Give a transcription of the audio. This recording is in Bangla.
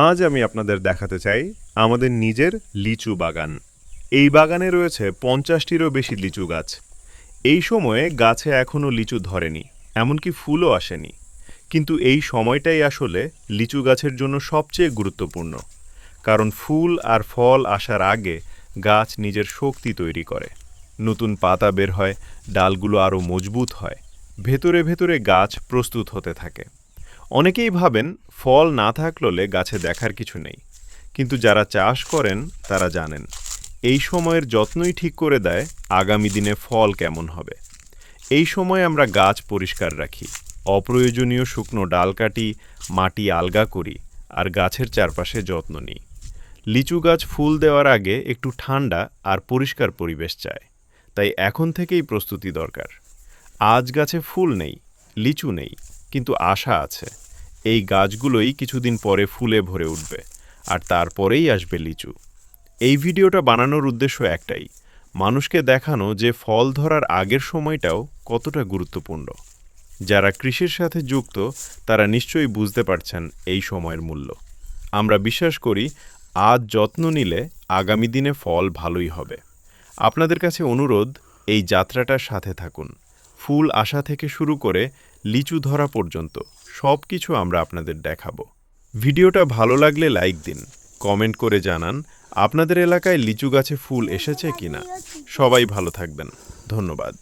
আজ আমি আপনাদের দেখাতে চাই আমাদের নিজের লিচু বাগান। এই বাগানে রয়েছে ৫০টিরও বেশি লিচু গাছ। এই সময়ে গাছে এখনও লিচু ধরেনি, এমনকি ফুলও আসেনি। কিন্তু এই সময়টাই আসলে লিচু গাছের জন্য সবচেয়ে গুরুত্বপূর্ণ, কারণ ফুল আর ফল আসার আগে গাছ নিজের শক্তি তৈরি করে। নতুন পাতা বের হয়, ডালগুলো আরও মজবুত হয়, ভেতরে ভেতরে গাছ প্রস্তুত হতে থাকে। অনেকেই ভাবেন ফল না থাকলে গাছে দেখার কিছু নেই, কিন্তু যারা চাষ করেন তারা জানেন এই সময়ের যত্নই ঠিক করে দেয় আগামী দিনে ফল কেমন হবে। এই সময় আমরা গাছ পরিষ্কার রাখি, অপ্রয়োজনীয় শুকনো ডাল কাটি, মাটি আলগা করি আর গাছের চারপাশে যত্ন নিই। লিচু গাছ ফুল দেওয়ার আগে একটু ঠান্ডা আর পরিষ্কার পরিবেশ চায়, তাই এখন থেকেই প্রস্তুতি দরকার। আজ গাছে ফুল নেই, লিচু নেই, কিন্তু আশা আছে। এই গাছগুলোই কিছুদিন পরে ফুলে ভরে উঠবে, আর তারপরেই আসবে লিচু। এই ভিডিওটা বানানোর উদ্দেশ্য একটাই, মানুষকে দেখানো যে ফল ধরার আগের সময়টাও কতটা গুরুত্বপূর্ণ। যারা কৃষির সাথে যুক্ত তারা নিশ্চয়ই বুঝতে পারছেন এই সময়ের মূল্য। আমরা বিশ্বাস করি আজ যত্ন নিলে আগামী দিনে ফল ভালোই হবে। আপনাদের কাছে অনুরোধ, এই যাত্রাটার সাথে থাকুন। ফুল আসা থেকে শুরু করে লিচু ধরা পর্যন্ত সবকিছু আমরা আপনাদের দেখাবো। ভিডিওটা ভালো লাগলে লাইক দিন, কমেন্ট করে জানান আপনাদের এলাকায় লিচু গাছে ফুল এসেছে কিনা। সবাই ভালো থাকবেন। ধন্যবাদ।